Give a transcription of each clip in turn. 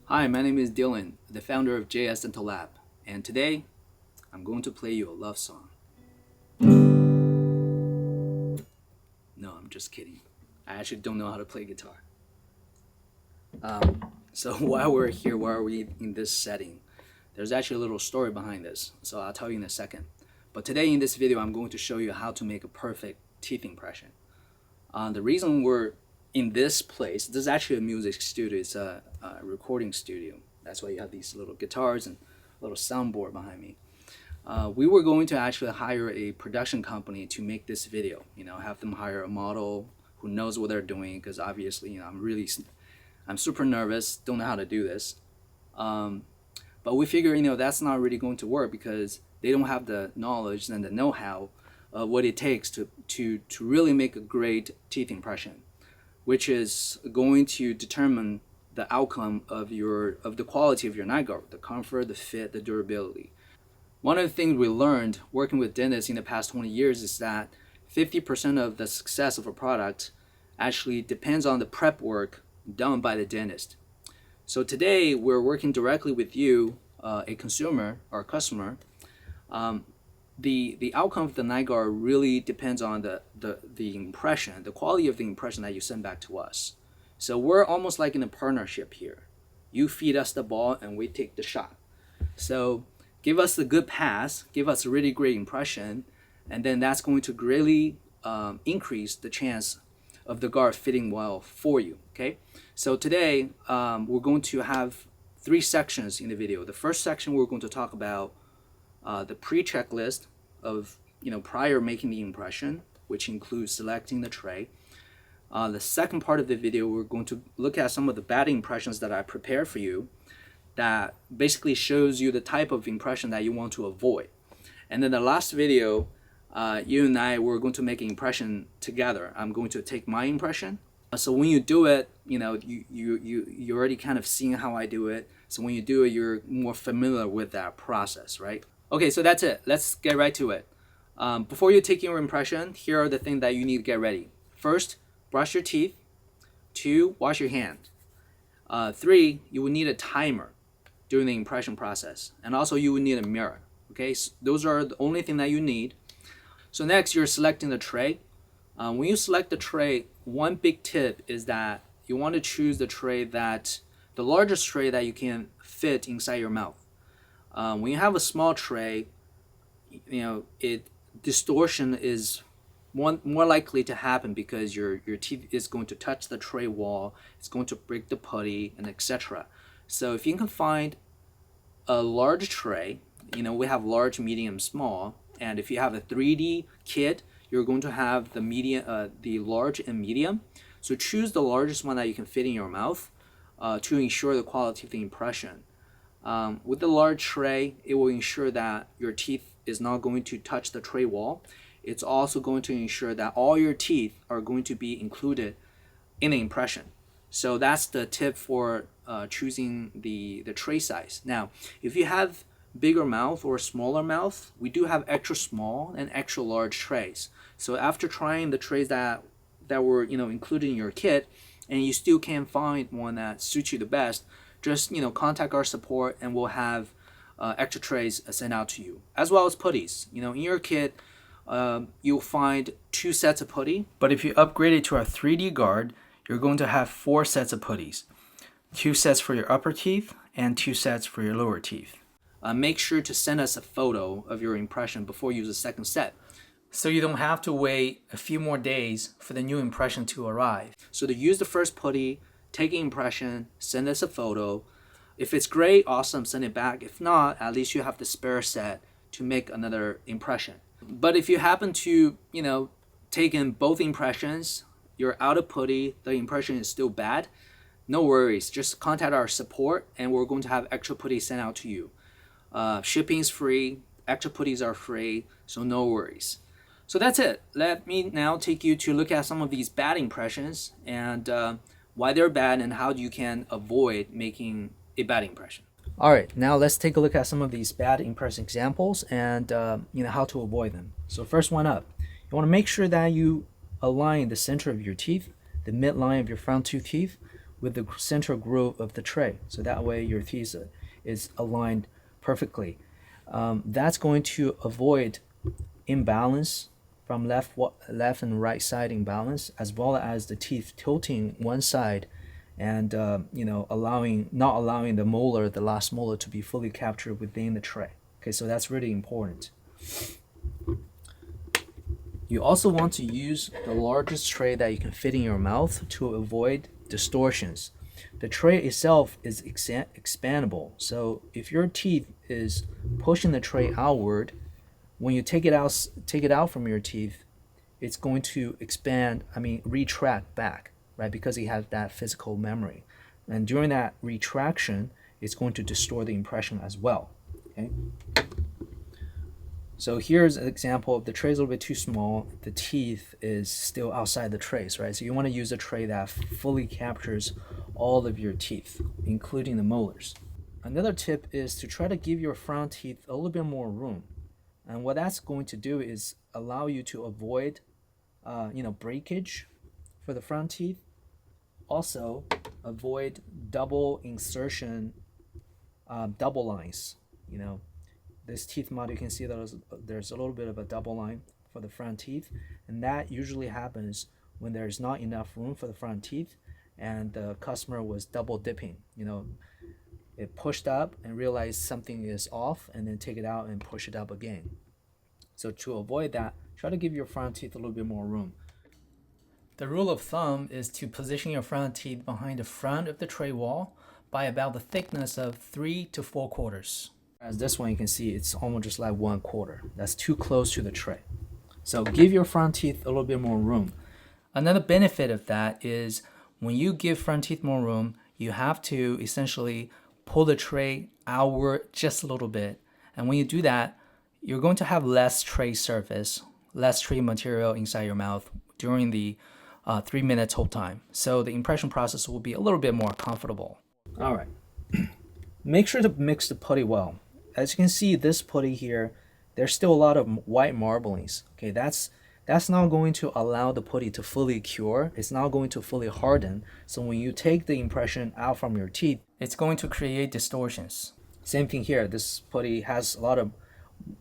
Hi, my name is Dylan, the founder of JS Dental Lab, and today I'm going to play you a love song. No, I'm just kidding. I actually don't know how to play guitar. So while we're here, why are we in this setting? There's actually a little story behind this, so I'll tell you in a second. But today in this video, I'm going to show you how to make a perfect teeth impression. The reason we're in this place, this is actually a music studio, it's a recording studio. That's why you have these little guitars and a little soundboard behind me. We were going to actually hire a production company to make this video, have them hire a model who knows what they're doing, because obviously, I'm super nervous, don't know how to do this. But we figure, that's not really going to work because they don't have the knowledge and the know-how of what it takes to really make a great teeth impression, which is going to determine the outcome of the quality of your night guard, the comfort, the fit, the durability. One of the things we learned working with dentists in the past 20 years is that 50% of the success of a product actually depends on the prep work done by the dentist. So today we're working directly with you, a consumer or customer. The outcome of the night guard really depends on the impression, the quality of the impression that you send back to us. So we're almost like in a partnership here. You feed us the ball and we take the shot. So give us a good pass, give us a really great impression, and then that's going to greatly increase the chance of the guard fitting well for you. Okay. So today we're going to have 3 sections in the video. The first section we're going to talk about the pre-checklist of prior making the impression, which includes selecting the tray. The second part of the video, we're going to look at some of the bad impressions that I prepared for you that basically shows you the type of impression that you want to avoid. And then the last video, you and I, we're going to make an impression together. I'm going to take my impression. So when you do it, you're already kind of seeing how I do it. So when you do it, you're more familiar with that process, right? Okay, so that's it. Let's get right to it. Before you take your impression, here are the things that you need to get ready. First, brush your teeth. 2, wash your hand. 3, you will need a timer during the impression process. And also you will need a mirror. Okay, so those are the only thing that you need. So next, you're selecting the tray. When you select the tray, one big tip is that you want to choose the largest tray that you can fit inside your mouth. When you have a small tray, distortion is more likely to happen because your teeth is going to touch the tray wall, it's going to break the putty, and etc. So if you can find a large tray, we have large, medium, small, and if you have a 3D kit, you're going to have the large and medium. So choose the largest one that you can fit in your mouth to ensure the quality of the impression. With the large tray, it will ensure that your teeth is not going to touch the tray wall. It's also going to ensure that all your teeth are going to be included in the impression. So that's the tip for choosing the tray size. Now, if you have bigger mouth or smaller mouth, we do have extra small and extra large trays. So after trying the trays that were included in your kit, and you still can't find one that suits you the best, just contact our support and we'll have extra trays sent out to you, as well as putties. In your kit, you'll find 2 sets of putty, but if you upgrade it to our 3D guard, you're going to have 4 sets of putties, 2 sets for your upper teeth and 2 sets for your lower teeth. Make sure to send us a photo of your impression before you use the second set, so you don't have to wait a few more days for the new impression to arrive. So to use the first putty, take an impression, send us a photo. If it's great, awesome, send it back. If not, at least you have the spare set to make another impression. But if you happen to, take in both impressions, you're out of putty, the impression is still bad, no worries. Just contact our support and we're going to have extra putty sent out to you. Shipping is free, extra putties are free, so no worries. So that's it. Let me now take you to look at some of these bad impressions and why they're bad and how you can avoid making a bad impression. All right, now let's take a look at some of these bad impression examples and how to avoid them. So first one up, you want to make sure that you align the center of your teeth, the midline of your front 2 teeth, with the center groove of the tray. So that way your teeth is aligned perfectly. That's going to avoid imbalance from left and right side imbalance, as well as the teeth tilting one side, and not allowing the last molar to be fully captured within the tray. Okay, so that's really important. You also want to use the largest tray that you can fit in your mouth to avoid distortions. The tray itself is expandable, so if your teeth is pushing the tray outward, when you take it out from your teeth, it's going to retract back, right? Because it has that physical memory. And during that retraction, it's going to distort the impression as well. Okay. So here's an example of the tray is a little bit too small. The teeth is still outside the trays, right? So you want to use a tray that fully captures all of your teeth, including the molars. Another tip is to try to give your front teeth a little bit more room. And what that's going to do is allow you to avoid breakage for the front teeth. Also, avoid double insertion, double lines. This teeth model, you can see there's a little bit of a double line for the front teeth, and that usually happens when there's not enough room for the front teeth and the customer was double dipping. It pushed up and realized something is off, and then take it out and push it up again. So to avoid that, try to give your front teeth a little bit more room. The rule of thumb is to position your front teeth behind the front of the tray wall by about the thickness of 3 to 4 quarters. As this one, you can see it's almost just like 1/4. That's too close to the tray. So give your front teeth a little bit more room. Another benefit of that is when you give front teeth more room, you have to essentially pull the tray outward just a little bit. And when you do that, you're going to have less tray surface, less tray material inside your mouth during the 3 minutes whole time. So the impression process will be a little bit more comfortable. All right. Make sure to mix the putty well. As you can see, this putty here, there's still a lot of white marblings. Okay, that's not going to allow the putty to fully cure. It's not going to fully harden. So when you take the impression out from your teeth, it's going to create distortions. Same thing here. This putty has a lot of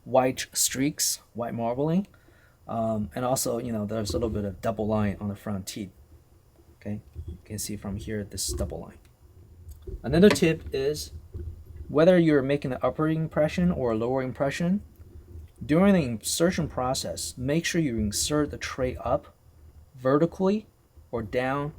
white streaks, white marbling, and also there's a little bit of double line on the front teeth. Okay, you can see from here this double line. Another tip is whether you're making an upper impression or a lower impression, during the insertion process, make sure you insert the tray up vertically or down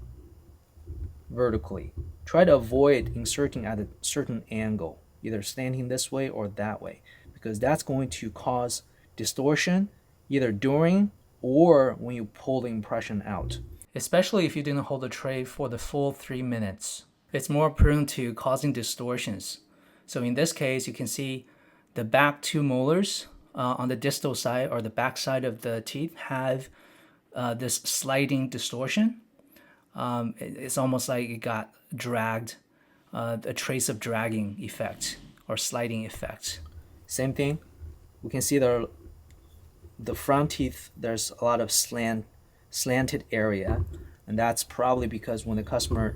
vertically. Try to avoid inserting at a certain angle, either standing this way or that way, because that's going to cause distortion either during or when you pull the impression out. Especially if you didn't hold the tray for the full 3 minutes. It's more prone to causing distortions. So in this case, you can see the back 2 molars on the distal side or the back side of the teeth have this sliding distortion. It's almost like it got dragged, a trace of dragging effect or sliding effect. Same thing, we can see the front teeth, there's a lot of slanted area, and that's probably because when the customer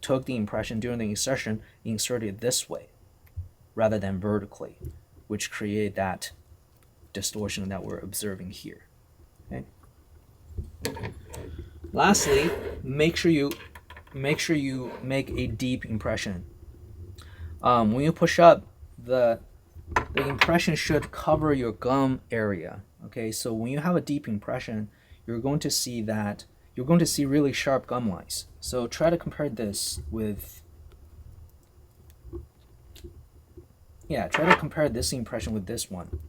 took the impression during the insertion, he inserted this way rather than vertically, which create that distortion that we're observing here. Okay. Lastly, make sure you make a deep impression. When you push up, the impression should cover your gum area. Okay, so when you have a deep impression, you're going to see really sharp gum lines. So try to compare this with this impression with this one.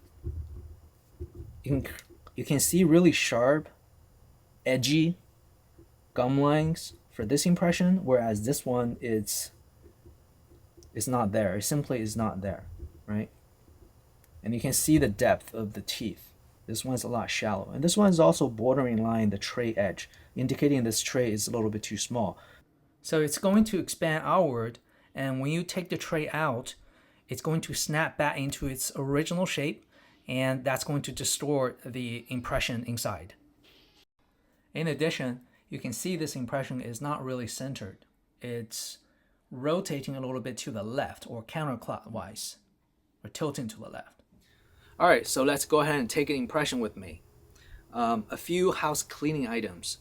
You can see really sharp, edgy gum lines for this impression, whereas this one it's not there. It simply is not there, right? And you can see the depth of the teeth. This one's a lot shallow, and this one is also bordering line the tray edge, indicating this tray is a little bit too small. So it's going to expand outward, and when you take the tray out, it's going to snap back into its original shape, and that's going to distort the impression inside. In addition, you can see this impression is not really centered. it's rotating a little bit to the left or counterclockwise or tilting to the left. All right, so let's go ahead and take an impression with me. A few house cleaning items.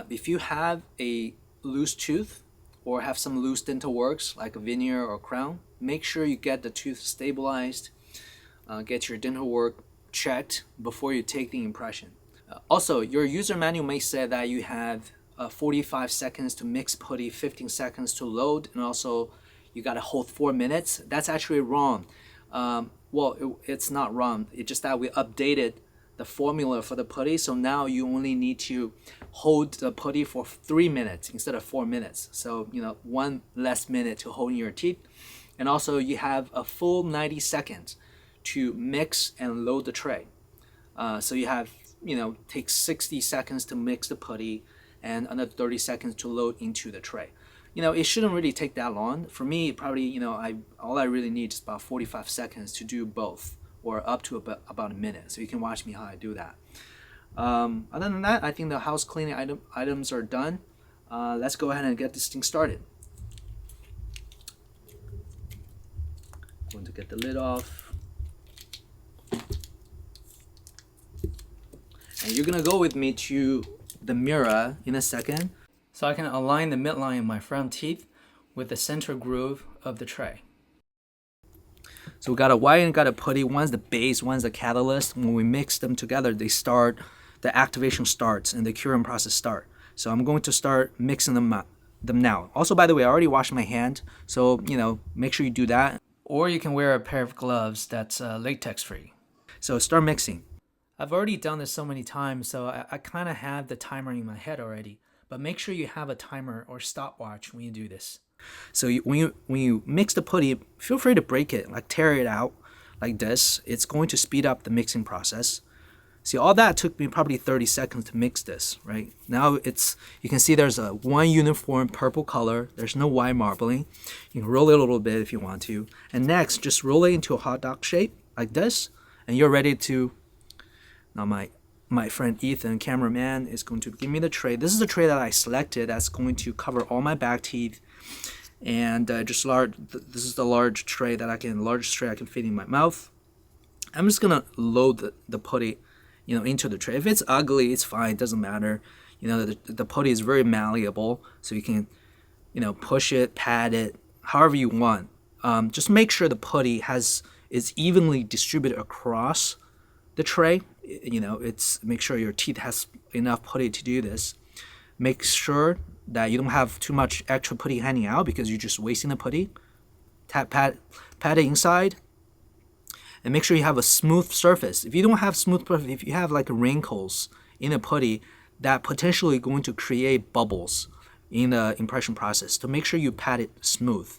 If you have a loose tooth or have some loose dental works like a veneer or crown, make sure you get the tooth stabilized, get your dental work checked before you take the impression. Also, your user manual may say that you have 45 seconds to mix putty, 15 seconds to load, and also you got to hold 4 minutes. That's actually wrong. It's not wrong. It's just that we updated the formula for the putty, so now you only need to hold the putty for 3 minutes instead of 4 minutes. So, 1 less minute to hold in your teeth. And also you have a full 90 seconds to mix and load the tray. So you have, take 60 seconds to mix the putty and another 30 seconds to load into the tray. It shouldn't really take that long. For me, probably, all I really need is about 45 seconds to do both, or up to about a minute. So you can watch me how I do that. Other than that, I think the house cleaning items are done. Let's go ahead and get this thing started. Going to get the lid off. And you're gonna go with me to the mirror in a second, so I can align the midline of my front teeth with the center groove of the tray. So we got a white and got a putty. One's the base, one's the catalyst. When we mix them together, the activation starts and the curing process starts. So I'm going to start mixing them now. Also, by the way, I already washed my hand, so make sure you do that. Or you can wear a pair of gloves that's latex free. So start mixing. I've already done this so many times, so I kind of have the timer in my head already. But make sure you have a timer or stopwatch when you do this. So when you mix the putty, feel free to break it, like tear it out like this. It's going to speed up the mixing process. See, all that took me probably 30 seconds to mix this, right? Now you can see there's one uniform purple color. There's no white marbling. You can roll it a little bit if you want to. And next, just roll it into a hot dog shape like this, and you're ready to. Now my friend Ethan, cameraman, is going to give me the tray. This is the tray that I selected that's going to cover all my back teeth. And this is the largest tray I can fit in my mouth. I'm just gonna load the putty, into the tray. If it's ugly, it's fine. It doesn't matter. The putty is very malleable, so you can, push it, pat it, however you want. Just make sure the putty is evenly distributed across the tray. Make sure your teeth has enough putty to do this. Make sure that you don't have too much extra putty hanging out because you're just wasting the putty. Pat it inside, and make sure you have a smooth surface. If you don't have smooth surface, if you have like wrinkles in the putty, that potentially going to create bubbles in the impression process. So make sure you pat it smooth.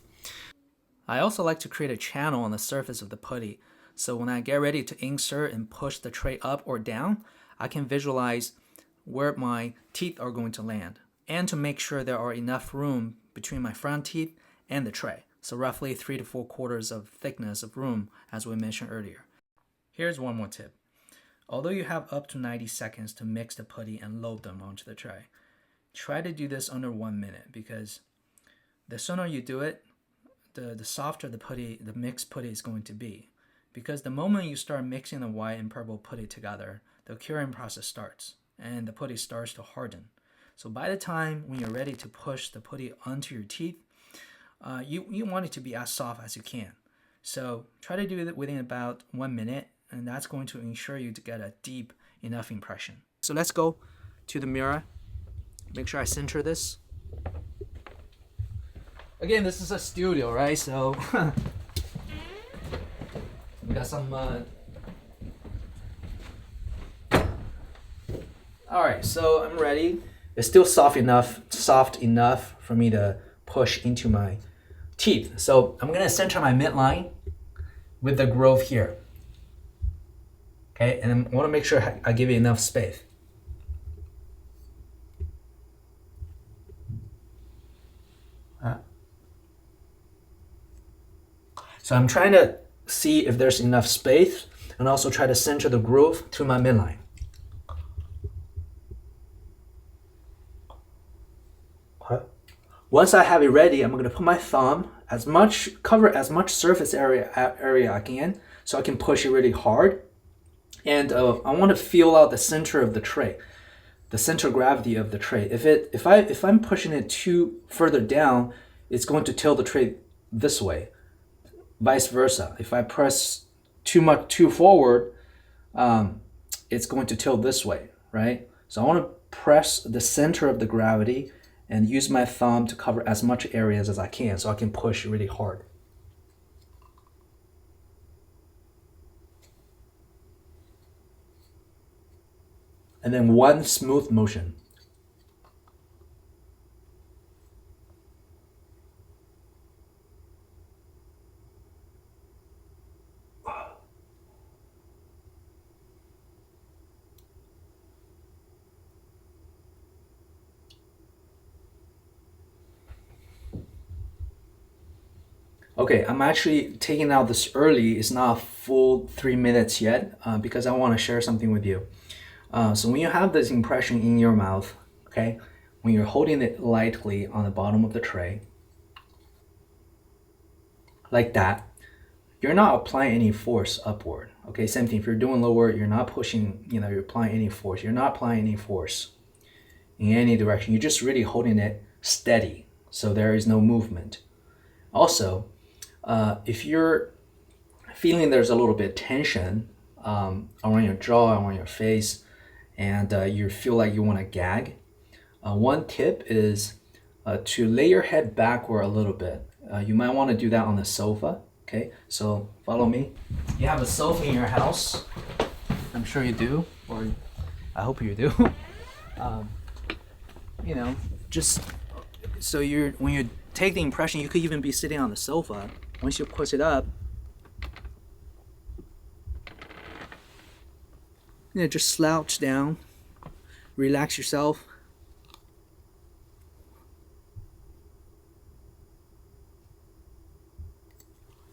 I also like to create a channel on the surface of the putty, so when I get ready to insert and push the tray up or down, I can visualize where my teeth are going to land, and to make sure there are enough room between my front teeth and the tray. So roughly 3 to 4 quarters of thickness of room, as we mentioned earlier. Here's one more tip. Although you have up to 90 seconds to mix the putty and load them onto the tray, try to do this under 1 minute, because the sooner you do it, the softer the mixed putty is going to be. Because the moment you start mixing the white and purple putty together, the curing process starts and the putty starts to harden. So by the time when you're ready to push the putty onto your teeth, you want it to be as soft as you can. So try to do it within about 1 minute, and that's going to ensure you to get a deep enough impression. So let's go to the mirror. Make sure I center this. Again, this is a studio, right? So we got some mud. Alright, so I'm ready. It's still soft enough for me to push into my teeth. So I'm gonna center my midline with the groove here. Okay, and I wanna make sure I give it enough space. So I'm trying to see if there's enough space, and also try to center the groove to my midline. Okay. Once I have it ready, I'm going to put my thumb cover as much surface area I can, so I can push it really hard. And I want to feel out the center of the tray, the center of gravity of the tray. If I'm pushing it too further down, it's going to tilt the tray this way. Vice versa. If I press too forward, it's going to tilt this way, right? So I want to press the center of the gravity and use my thumb to cover as much areas as I can so I can push really hard. And then one smooth motion. Okay, I'm actually taking out this early. It's not a full 3 minutes yet because I want to share something with you. So when you have this impression in your mouth, okay, when you're holding it lightly on the bottom of the tray, like that, you're not applying any force upward. Okay, same thing. If you're doing lower, you're not pushing, you're applying any force. You're not applying any force in any direction. You're just really holding it steady, so there is no movement. Also, if you're feeling there's a little bit of tension around your jaw, around your face, and you feel like you want to gag, one tip is to lay your head backward a little bit. You might want to do that on the sofa. Okay, so follow me. You have a sofa in your house. I'm sure you do, or I hope you do. Just so when you take the impression, you could even be sitting on the sofa. Once you push it up, just slouch down, relax yourself.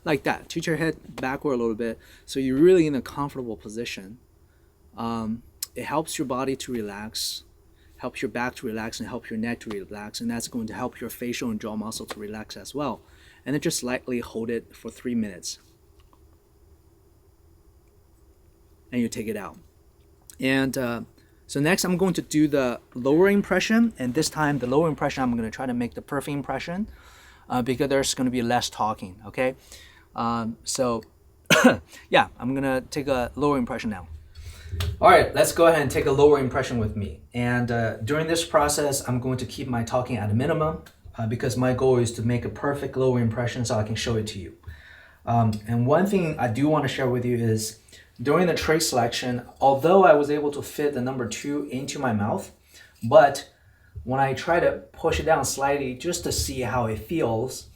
Like that. Tilt your head backward a little bit so you're really in a comfortable position. It helps your body to relax, helps your back to relax, and helps your neck to relax, and that's going to help your facial and jaw muscle to relax as well. And then just lightly hold it for 3 minutes. And you take it out. And so next I'm going to do the lower impression, and this time the lower impression I'm going to try to make the perfect impression because there's going to be less talking, okay? So yeah, I'm going to take a lower impression now. All right, let's go ahead and take a lower impression with me. And during this process, I'm going to keep my talking at a minimum because my goal is to make a perfect lower impression so I can show it to you. And one thing I do want to share with you is during the tray selection, although I was able to fit the number 2 into my mouth, but when I try to push it down slightly just to see how it feels,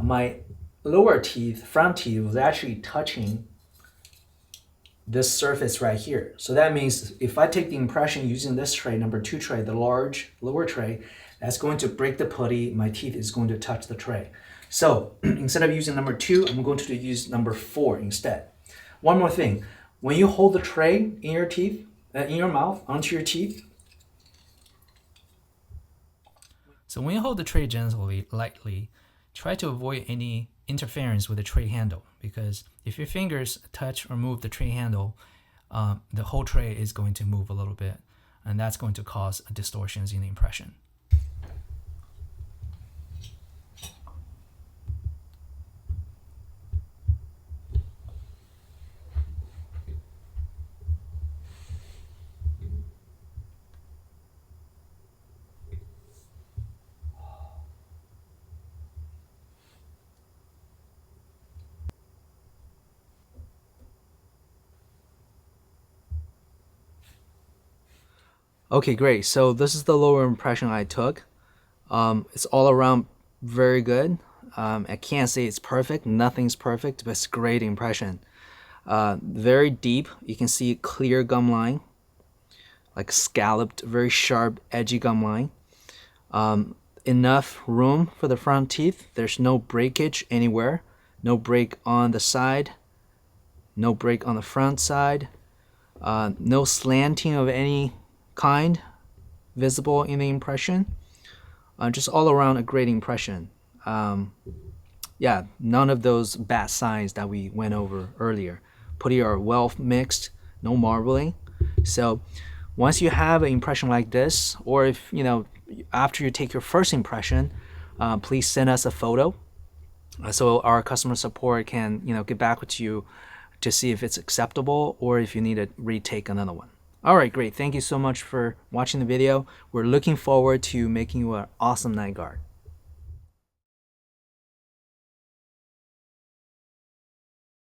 my lower teeth, front teeth, was actually touching this surface right here. So that means if I take the impression using this tray, number 2 tray, the large lower tray, that's going to break the putty. My teeth is going to touch the tray. So instead of using number 2, I'm going to use number 4 instead. One more thing, when you hold the tray in your teeth, in your mouth, onto your teeth. So when you hold the tray gently, lightly, try to avoid any interference with the tray handle, because if your fingers touch or move the tray handle, the whole tray is going to move a little bit, and that's going to cause distortions in the impression. Okay, great. So this is the lower impression I took. It's all around very good. I can't say it's perfect. Nothing's perfect, but it's a great impression. Very deep. You can see a clear gum line, like scalloped, very sharp, edgy gum line. Enough room for the front teeth. There's no breakage anywhere. No break on the side. No break on the front side. No slanting of any kind visible in the impression. Just all around a great impression. Yeah, none of those bad signs that we went over earlier. Putty are well mixed, no marbling. So once you have an impression like this, or if after you take your first impression, please send us a photo so our customer support can get back with you to see if it's acceptable or if you need to retake another one. All right, great. Thank you so much for watching the video. We're looking forward to making you an awesome night guard.